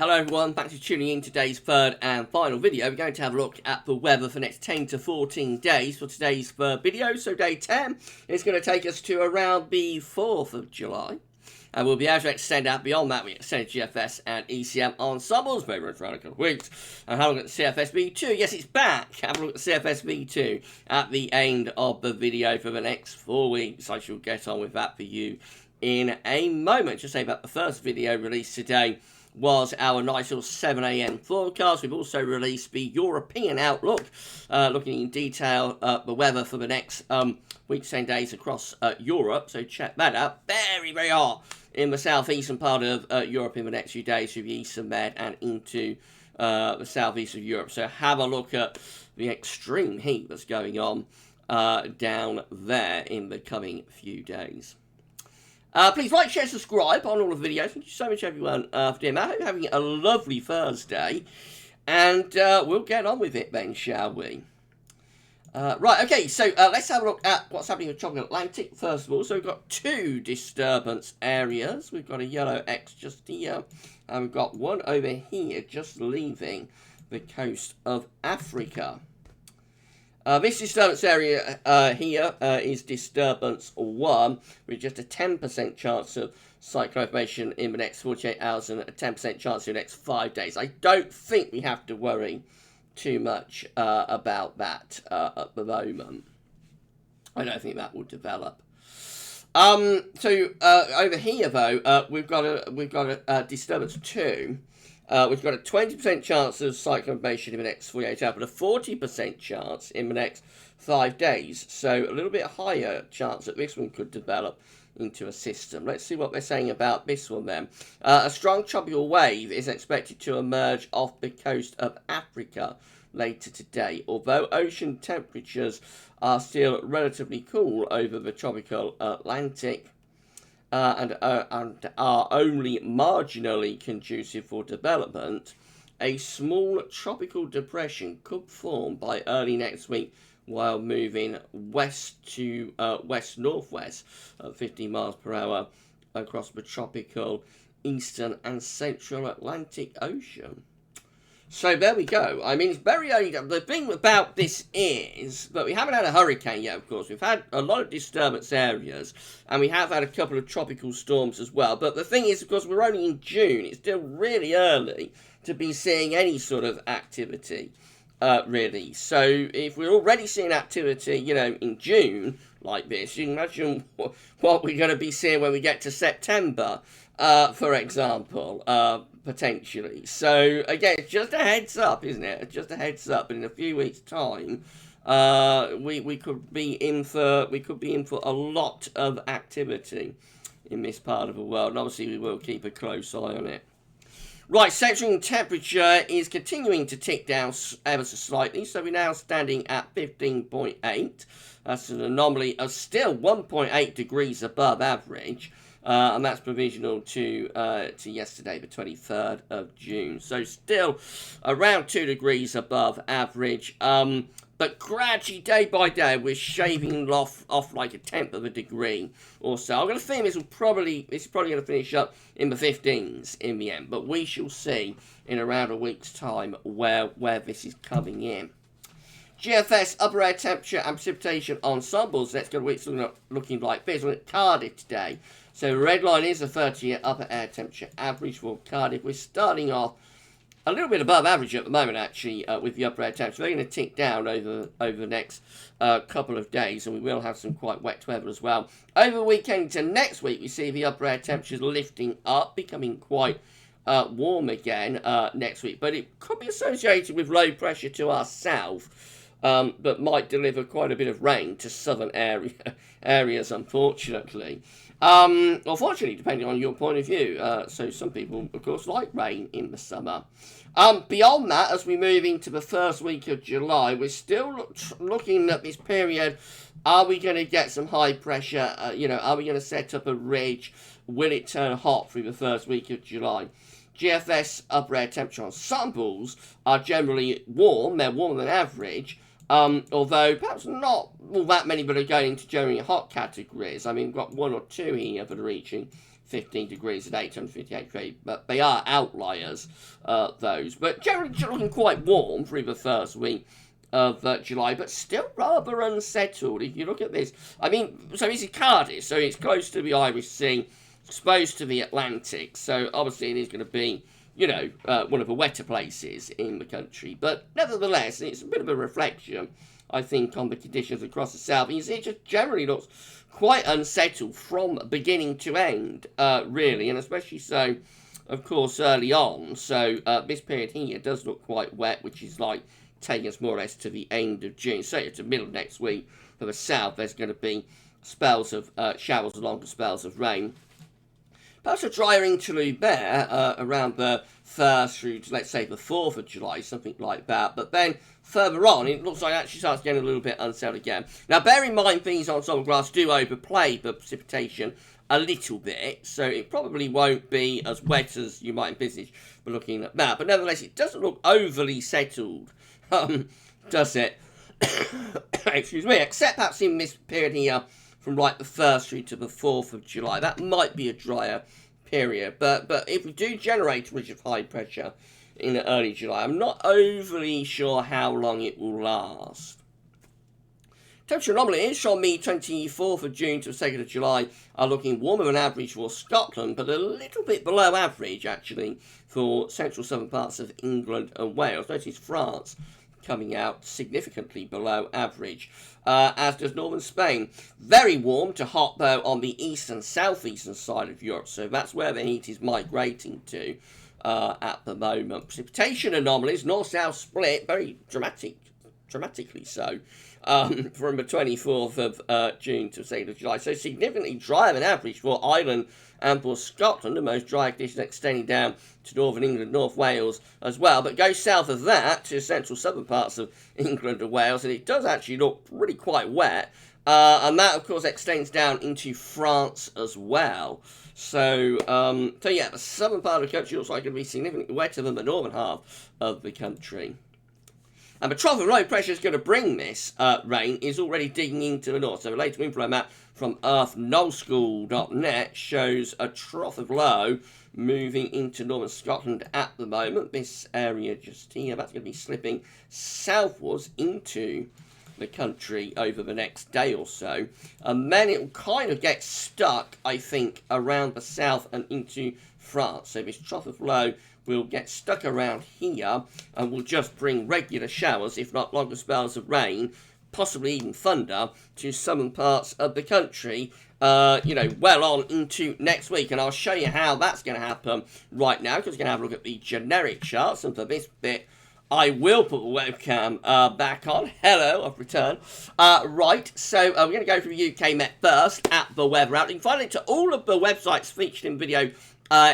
Hello everyone, thanks for tuning in today's third and final video. We're going to have a look at the weather for the next 10 to 14 days for today's third video. So day 10 is going to take us to around the 4th of July. And we'll be able to extend out beyond that. We extend GFS and ECM ensembles very much around a couple of weeks. And have a look at the CFSV2. Yes, it's back. Have a look at the CFSV2 at the end of the video for the next 4 weeks. I shall get on with that for you in a moment. Just say about the first video released today was our nice little 7 AM forecast. We've also released the European outlook, looking in detail at the weather for the next week, 10 days across Europe. So check that out. Very, very hot in the southeastern part of Europe in the next few days through the eastern Med and into the southeast of Europe. So have a look at the extreme heat that's going on down there in the coming few days. Please like, share, subscribe on all of the videos. Thank you so much, everyone, for doing that. I hope you're having a lovely Thursday. And we'll get on with it then, shall we? Right, okay, so let's have a look at what's happening with Tropical Atlantic, first of all. So we've got two disturbance areas. We've got a yellow X just here, and we've got one over here just leaving the coast of Africa. This disturbance area here is disturbance 1, with just a 10% chance of cyclone formation in the next 48 hours and a 10% chance in the next 5 days. I don't think we have to worry too much about that at the moment. I don't think that will develop. Over here though, we've got a disturbance 2. We've got a 20% chance of cyclone formation in the next 48 hours, but a 40% chance in the next 5 days. So a little bit higher chance that this one could develop into a system. Let's see what they're saying about this one then. A strong tropical wave is expected to emerge off the coast of Africa later today, although ocean temperatures are still relatively cool over the tropical Atlantic. And are only marginally conducive for development, a small tropical depression could form by early next week while moving west to west-northwest at 15 miles per hour across the tropical eastern and central Atlantic Ocean. So there we go. I mean, it's very early. The thing about this is that we haven't had a hurricane yet, of course. We've had a lot of disturbance areas, and we have had a couple of tropical storms as well. But the thing is, of course, we're only in June. It's still really early to be seeing any sort of activity, really. So if we're already seeing activity, you know, in June like this, you can imagine what we're going to be seeing when we get to September, for example, potentially. So again, it's just a heads up, isn't it? It's just a heads up. And in a few weeks' time, we could be in for a lot of activity in this part of the world. And obviously, we will keep a close eye on it. Right, sectoral temperature is continuing to tick down ever so slightly. So we're now standing at 15.8. That's an anomaly of still 1.8 degrees above average. And that's provisional to yesterday, the 23rd of June. So still around 2 degrees above average. But gradually, day by day, we're shaving off like 1/10 of a degree or so. I'm going to think this is probably going to finish up in the 15s in the end. But we shall see in around a week's time where this is coming in. GFS, upper air temperature and precipitation ensembles. Let's go to weeks looking like this. We're at Cardiff today. So the red line is a 30-year upper air temperature average for Cardiff. We're starting off a little bit above average at the moment, actually, with the upper air temperature. They're going to tick down over the next couple of days, and we will have some quite wet weather as well. Over the weekend to next week, we see the upper air temperatures lifting up, becoming quite warm again next week. But it could be associated with low pressure to our south. But might deliver quite a bit of rain to southern areas, unfortunately. Or fortunately, depending on your point of view. So some people, of course, like rain in the summer. Beyond that, as we move into the first week of July, we're still looking at this period. Are we going to get some high pressure? Are we going to set up a ridge? Will it turn hot through the first week of July? GFS upper air temperature ensembles are generally warm. They're warmer than average. Although perhaps not all that many that are going into generally hot categories. I mean, we've got 1 or 2 here that are reaching 15 degrees and 858 degrees, but they are outliers, those. But generally looking quite warm through the first week of July, but still rather unsettled. If you look at this, I mean, so this is Cardiff, so it's close to the Irish Sea, exposed to the Atlantic, so obviously it is going to be, you know, one of the wetter places in the country. But nevertheless, it's a bit of a reflection, I think, on the conditions across the south. You see, it just generally looks quite unsettled from beginning to end, really, and especially so, of course, early on. So this period here does look quite wet, which is like taking us more or less to the end of June. So to the middle of next week for the south, there's going to be spells of showers along with spells of rain. Perhaps a drier interlude there around the 1st through to, let's say, the 4th of July, something like that. But then further on, it looks like it actually starts getting a little bit unsettled again. Now, bear in mind, these ensemble graphs do overplay the precipitation a little bit, so it probably won't be as wet as you might envisage for looking at that. But nevertheless, it doesn't look overly settled, does it? Excuse me, except perhaps in this period here, from like the 1st through to the 4th of July. That might be a drier period. But if we do generate a ridge of high pressure in early July, I'm not overly sure how long it will last. Temperature anomalies from the 24th of June to the 2nd of July are looking warmer than average for Scotland, but a little bit below average, actually, for central southern parts of England and Wales. Notice France coming out significantly below average, as does northern Spain. Very warm to hot, though, on the east and southeastern side of Europe, so that's where the heat is migrating to at the moment. Precipitation anomalies, north-south split, very dramatically so, from the 24th of June to the 2nd of July. So significantly drier than average for Ireland and for Scotland, the most dry conditions extending down to northern England, North Wales as well. But go south of that to central southern parts of England and Wales, and it does actually look really quite wet. And that, of course, extends down into France as well. So yeah, the southern part of the country looks like it's going to be significantly wetter than the northern half of the country. And the trough of low pressure is going to bring this rain is already digging into the north. So the latest info map from earthnullschool.net shows a trough of low moving into northern Scotland at the moment. This area just here, that's going to be slipping southwards into the country over the next day or so. And then it will kind of get stuck, I think, around the south and into France. So this trough of low will get stuck around here and will just bring regular showers, if not longer spells of rain, possibly even thunder, to southern parts of the country, you know, well on into next week. And I'll show you how that's going to happen right now, because we're going to have a look at the generic charts. And for this bit, I will put the webcam back on. Hello, I've returned. Right, so we're going to go through the UK Met first at the weather out. You can find it to all of the websites featured in video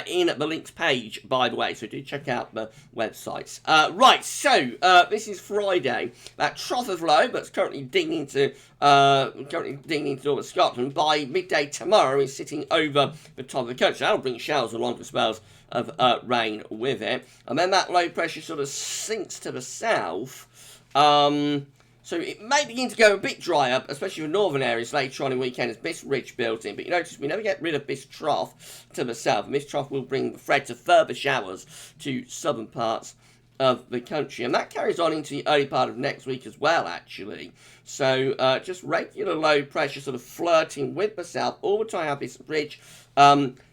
in the links page, by the way, so do check out the websites. Right, so this is Friday. That trough of low, but it's currently digging into northern Scotland. By midday tomorrow, is sitting over the top of the country. That'll bring showers and longer spells of rain with it, and then that low pressure sort of sinks to the south. So it may begin to go a bit drier, especially for northern areas later on in the weekend as this ridge builds in. But you notice we never get rid of this trough to the south. And this trough will bring the threat of further showers to southern parts of the country. And that carries on into the early part of next week as well, actually. So just regular low pressure sort of flirting with the south. All the time I have this ridge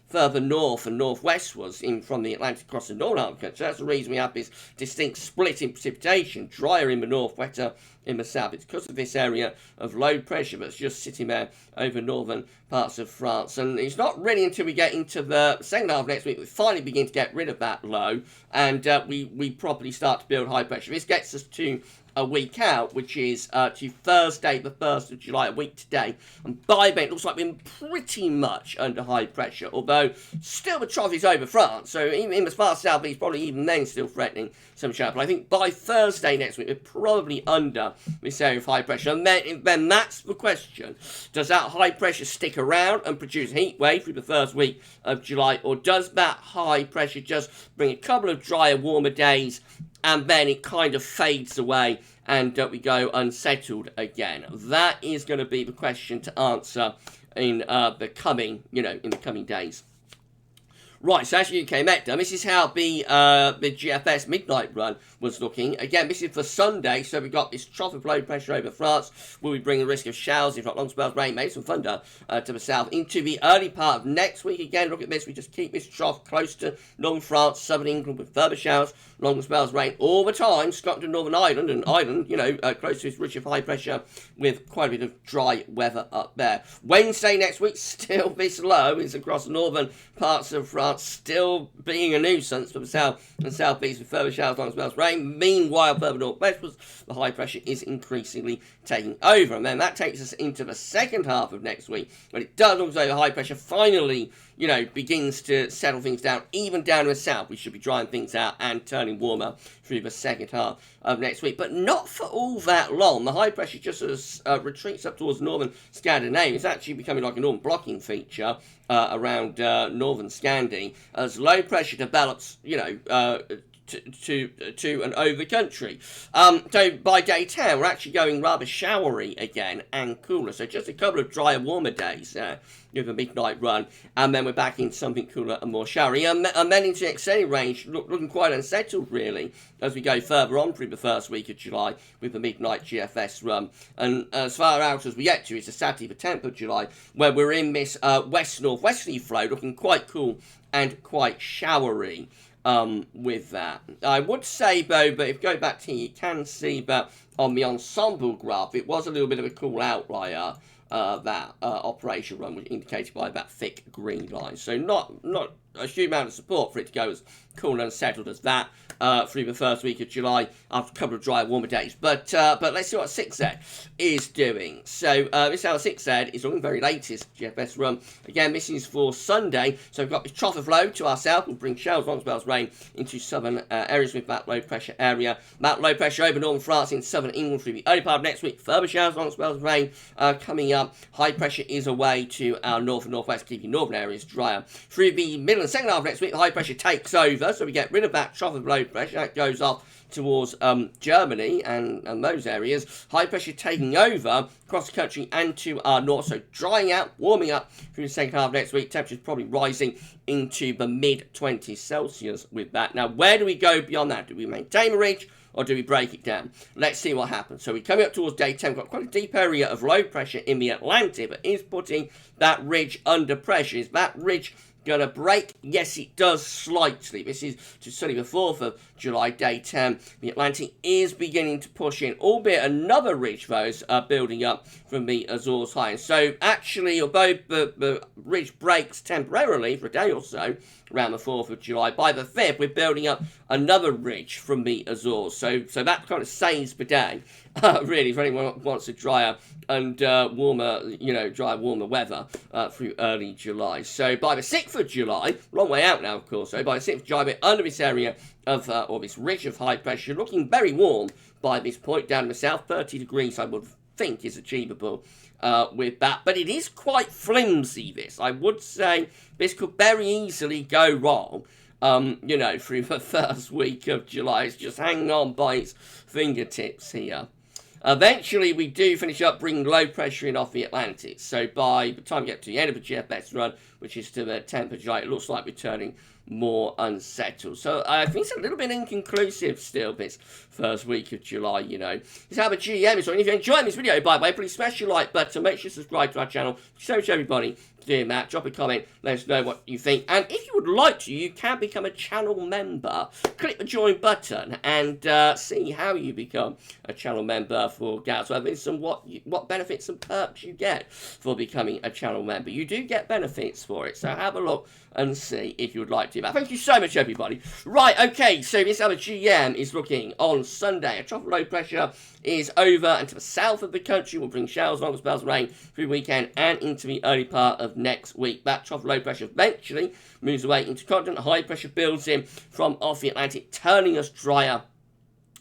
further north and northwestwards in from the Atlantic across the northern half of the country. So that's the reason we have this distinct split in precipitation, drier in the north, wetter in the south. It's because of this area of low pressure that's just sitting there over northern parts of France. And it's not really until we get into the second half of next week we finally begin to get rid of that low, and we properly start to build high pressure. This gets us to a week out, which is to Thursday, the 1st of July, a week today. And by then, it looks like we're pretty much under high pressure, although still the trough is over France. So even in the far southeast, probably even then still threatening some shower. But I think by Thursday next week, we're probably under this area of high pressure. And then that's the question. Does that high pressure stick around and produce a heat wave through the first week of July? Or does that high pressure just bring a couple of drier, warmer days, and then it kind of fades away and we go unsettled again? That is going to be the question to answer in the coming, in the coming days. Right, so as UK Met done, this is how the GFS midnight run was looking. Again, this is for Sunday, so we've got this trough of low pressure over France. Will we bring the risk of showers, if not long spells, rain, maybe some thunder to the south into the early part of next week. Again, look at this. We just keep this trough close to northern France, southern England with further showers, long spells, rain all the time. Scotland, Northern Ireland, and Ireland, you know, close to this ridge of high pressure with quite a bit of dry weather up there. Wednesday next week, still this low is across northern parts of France, still being a nuisance for the south and southeast with further showers, long spells, rain. Meanwhile, further northwestwards, the high pressure is increasingly taking over. And then that takes us into the second half of next week, when it does look as though the high pressure finally, you know, begins to settle things down, even down in the south. We should be drying things out and turning warmer through the second half of next week, but not for all that long. The high pressure just as retreats up towards northern Scandinavia. It's actually becoming like a northern blocking feature around northern Scandi as low pressure develops, you know, to and over the country. So by day 10, we're actually going rather showery again and cooler. So just a couple of drier, warmer days with a midnight run, and then we're back in something cooler and more showery. And then into the extended range, looking quite unsettled, really, as we go further on through the first week of July with the midnight GFS run. And as far out as we get to is the Saturday, the 10th of July, where we're in this west-northwesterly flow, looking quite cool and quite showery. With that, I would say though, but if you go back to here, you can see that on the ensemble graph, it was a little bit of a cool outlier. That operation run was indicated by that thick green line, so not a huge amount of support for it to go as cool and settled as that through the first week of July after a couple of dry, warmer days. But let's see what 6Z is doing. So this is how 6Z is looking, very latest GFS run. Again, this is for Sunday. So we've got this trough of low to our south. We'll bring showers, long spells, rain into southern areas with that low pressure area. That low pressure over northern France in southern England through the early part of next week. Further showers, long spells, rain coming up. High pressure is away to our north and northwest, keeping northern areas drier. Through the middle and second half of next week, the high pressure takes over. So we get rid of that trough of low pressure. That goes off towards Germany and those areas. High pressure taking over across the country and to our north. So drying out, warming up through the second half of next week. Temperatures probably rising into the mid-20s Celsius with that. Now, where do we go beyond that? Do we maintain the ridge, or do we break it down? Let's see what happens. So we're coming up towards day 10. We've got quite a deep area of low pressure in the Atlantic, but is putting that ridge under pressure. Is that ridge going to break? Yes, it does slightly. This is just certainly the 4th of July, day 10. The Atlantic is beginning to push in, albeit another ridge, though, is building up from the Azores high. So actually, although the ridge breaks temporarily for a day or so, around the 4th of July, by the 5th, we're building up another ridge from the Azores. So that kind of saves the day, really, for anyone who wants a drier and warmer, you know, drier, warmer weather through early July. So by the 6th of July, long way out now, of course, so by the 6th of July, we're under this area of, or this ridge of high pressure, looking very warm by this point down in the south. 30 degrees, I would think, is achievable with that, but it is quite flimsy, this. I would say this could very easily go wrong, you know, through the first week of July. It's just hanging on by its fingertips here. Eventually, we do finish up bringing low pressure in off the Atlantic. So by the time we get to the end of the GFS run, which is to the 10th of July, it looks like we're turning more unsettled. So I think it's a little bit inconclusive still, this first week of July, you know. It's how the GM is. So if you're enjoying this video, by the way, please smash your like button. Make sure you subscribe to our channel. Thank you so much, everybody, for doing that. Drop a comment. Let us know what you think. And if you would like to, you can become a channel member. Click the join button and see how you become a channel member for GavsWeatherVids and what benefits and perks you get for becoming a channel member. You do get benefits for it, so have a look and see if you would like to do that. Thank you so much, everybody. Right, okay, so this other GM is looking on Sunday. A trough of low pressure is over and to the south of the country. Will bring showers, long spells of rain through the weekend and into the early part of next week. That trough of low pressure eventually moves away into continent. High pressure builds in from off the Atlantic, turning us drier.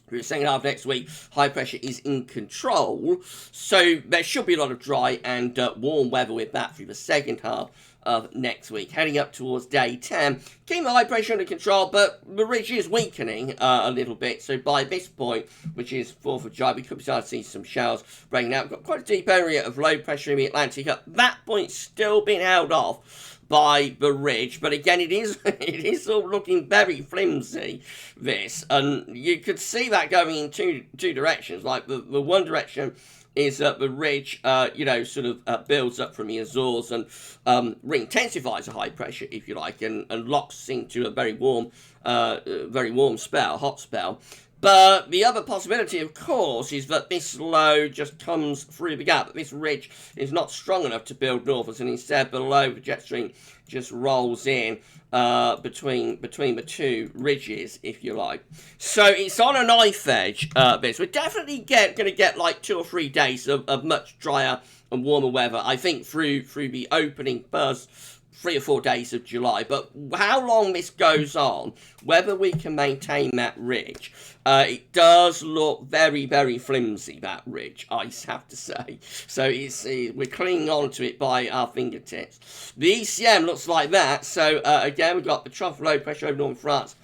Through the second half of next week, high pressure is in control, so there should be a lot of dry and warm weather with that through the second half of next week. Heading up towards day 10, keeping the high pressure under control, but the ridge is weakening a little bit, so by this point, which is 4th of July, we could start to see some showers breaking out. We've got quite a deep area of low pressure in the Atlantic. At that point, still being held off by the ridge, but again, it is it is all looking very flimsy, this, and you could see that going in two directions. Like the one direction is that the ridge, sort of builds up from the Azores and re-intensifies a high pressure, if you like, and locks into a very warm spell, hot spell. But the other possibility, of course, is that this low just comes through the gap, that this ridge is not strong enough to build northwards, and instead below the jet stream just rolls in between the two ridges, if you like. So it's on a knife edge, this. We're definitely going to get like 2 or 3 days of much drier and warmer weather, I think, through the opening first 3 or 4 days of July. But how long this goes on, whether we can maintain that ridge, it does look very, very flimsy, that ridge, I have to say. So we're clinging on to it by our fingertips. The ECM looks like that. So again, we've got the trough low pressure over northern France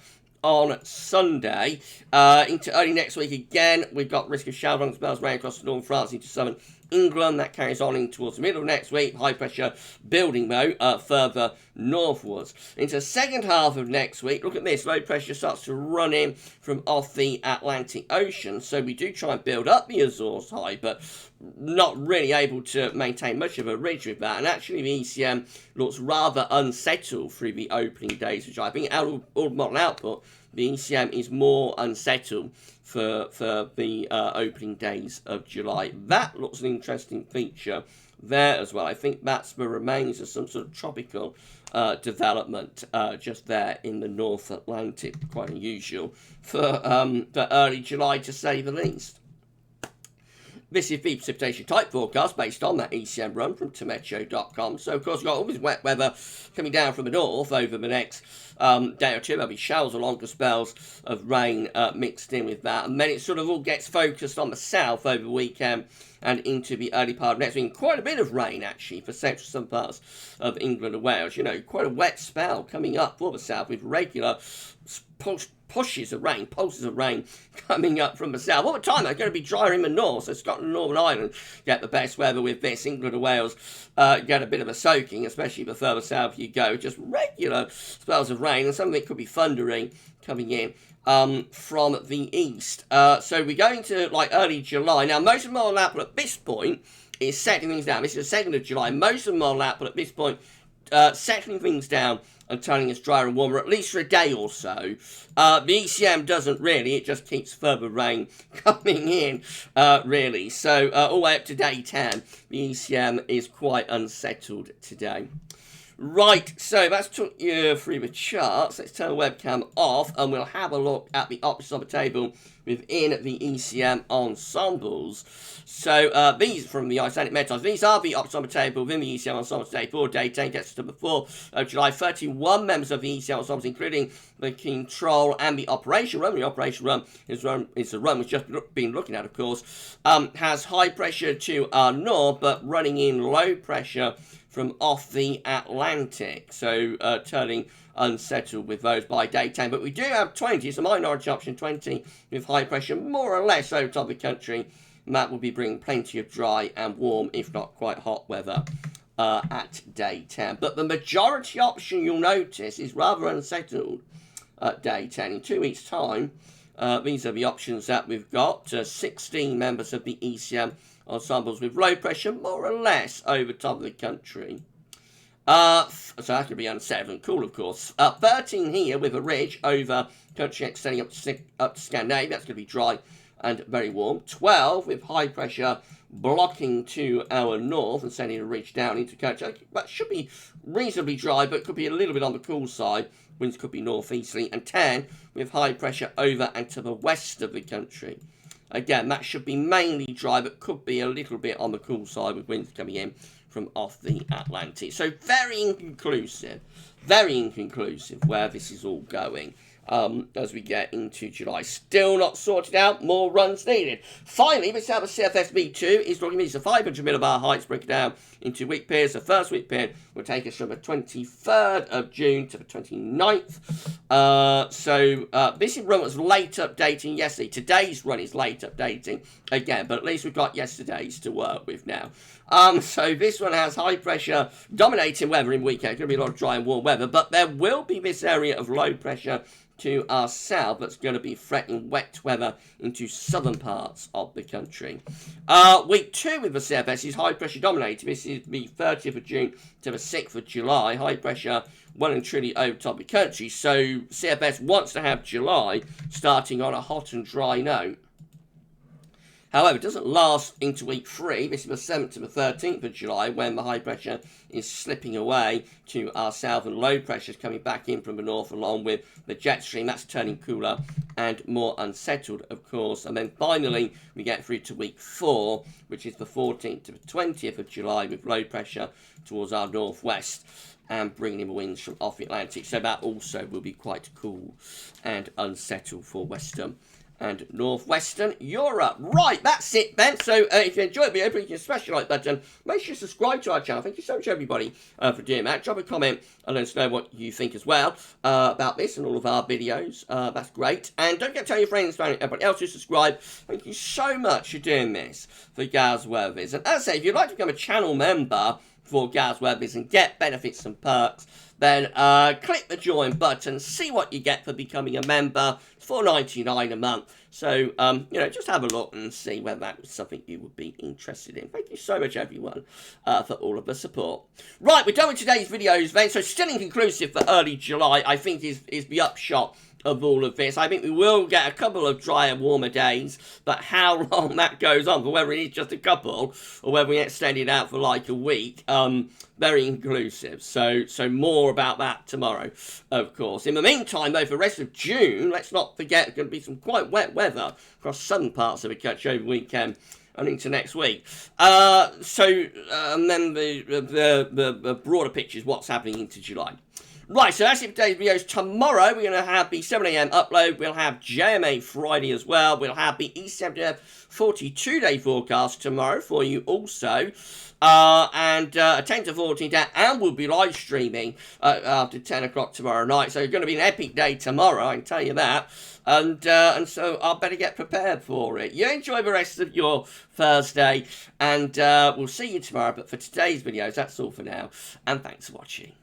on Sunday. Into early next week again, we've got risk of shower spells rain across northern France into southern England. That carries on in towards the middle of next week. High pressure building though further northwards. Into the second half of next week, look at this. Low pressure starts to run in from off the Atlantic Ocean. So we do try and build up the Azores high, but not really able to maintain much of a ridge with that. And actually the ECM looks rather unsettled through the opening days, which I think out of all model output, the ECM is more unsettled for the opening days of July. That looks an interesting feature there as well. I think that's the remains of some sort of tropical development just there in the North Atlantic. Quite unusual for early July, to say the least. This is the precipitation type forecast based on that ECM run from Tometeo.com. So, of course, we've got all this wet weather coming down from the north over the next day or two. There'll be showers or longer spells of rain mixed in with that. And then it sort of all gets focused on the south over the weekend and into the early part of next week. Quite a bit of rain, actually, for central some parts of England and Wales. You know, quite a wet spell coming up for the south with regular pulses of rain coming up from the south. All the time, they're going to be drier in the north, so Scotland and Northern Ireland get the best weather with this. England and Wales get a bit of a soaking, especially the further south you go. Just regular spells of rain, and some of it could be thundering coming in from the east. So we're going to like early July. Now, most of the model output at this point is settling things down. This is the 2nd of July. Most of the model output at this point settling things down and turning us drier and warmer, at least for a day or so. The ECM doesn't really, it just keeps further rain coming in, really. So, all the way up to day 10, the ECM is quite unsettled today. Right, so that's took you through the charts. Let's turn the webcam off and we'll have a look at the options on the table within the ECM ensembles. So these from the Icelandic metals, these are the options on the table within the ECM ensembles today for day 10, gets to the 4th of July. 31 members of the ECM ensembles, including the control and the operation run. The operation run is the run we've just been looking at, of course. Has high pressure to our north, but running in low pressure from off the Atlantic, so turning unsettled with those by day 10. But we do have 20, it's a minority option, 20 with high pressure, more or less over top of the country. And that will be bringing plenty of dry and warm, if not quite hot weather at day 10. But the majority option, you'll notice, is rather unsettled at day 10. In 2 weeks' time, these are the options that we've got. 16 members of the ECM ensembles with low pressure, more or less over top of the country. So that could be unsettled and cool, of course. 13 here with a ridge over country extending up to Scandinavia. That's going to be dry and very warm. 12 with high pressure blocking to our north and sending a ridge down into country. That should be reasonably dry, but could be a little bit on the cool side. Winds could be northeasterly. And 10 with high pressure over and to the west of the country. Again, that should be mainly dry, but could be a little bit on the cool side with winds coming in from off the Atlantic. So very inconclusive where this is all going as we get into July. Still not sorted out, more runs needed. Finally, let's have a CFSB2 is looking at these 500 millibar heights broken down into week periods. The first week period will take us from the 23rd of June to the 29th. This run was late updating yesterday. Today's run is late updating again, but at least we've got yesterday's to work with now. So this one has high pressure dominating weather in weekend. It's going to be a lot of dry and warm weather, but there will be this area of low pressure to our south that's going to be threatening wet weather into southern parts of the country. Week 2 with the CFS is high pressure dominated. This is the 30th of June to the 6th of July. High pressure well and truly over top of the country. So CFS wants to have July starting on a hot and dry note. However, it doesn't last into week 3. This is the 7th to the 13th of July when the high pressure is slipping away to our south and low pressures coming back in from the north along with the jet stream. That's turning cooler and more unsettled, of course. And then finally, we get through to week 4, which is the 14th to the 20th of July with low pressure towards our northwest and bringing in the winds from off the Atlantic. So that also will be quite cool and unsettled for western and northwestern Europe. Right, that's it then. So if you enjoyed the video, please hit the special like button. Make sure to subscribe to our channel. Thank you so much, everybody, for doing that. Drop a comment and let us know what you think as well about this and all of our videos. That's great. And don't forget to tell your friends, family, everybody else to subscribe. Thank you so much for doing this for GavsWeatherVids. And as I say, if you'd like to become a channel member for GavsWeatherVids and get benefits and perks, then click the join button, see what you get for becoming a member. It's $4.99 a month. So, you know, just have a look and see whether that was something you would be interested in. Thank you so much, everyone, for all of the support. Right, we're done with today's videos then. So, still inconclusive for early July, I think, is the upshot of all of this. I think we will get a couple of drier, warmer days, but how long that goes on, for whether it is just a couple or whether we extend it out for like a week, very inclusive. So more about that tomorrow, of course. In the meantime, though, for the rest of June, let's not forget there's going to be some quite wet weather across southern parts of the country over the weekend and into next week. And then the broader picture is what's happening into July. Right, so that's it for today's videos. Tomorrow, we're going to have the 7 AM upload. We'll have JMA Friday as well. We'll have the ECMWF 42-day forecast tomorrow for you also. And a 10 to 14 day, and we'll be live streaming after 10 o'clock tomorrow night. So it's going to be an epic day tomorrow, I can tell you that. And so I better get prepared for it. You enjoy the rest of your Thursday, and we'll see you tomorrow. But for today's videos, that's all for now. And thanks for watching.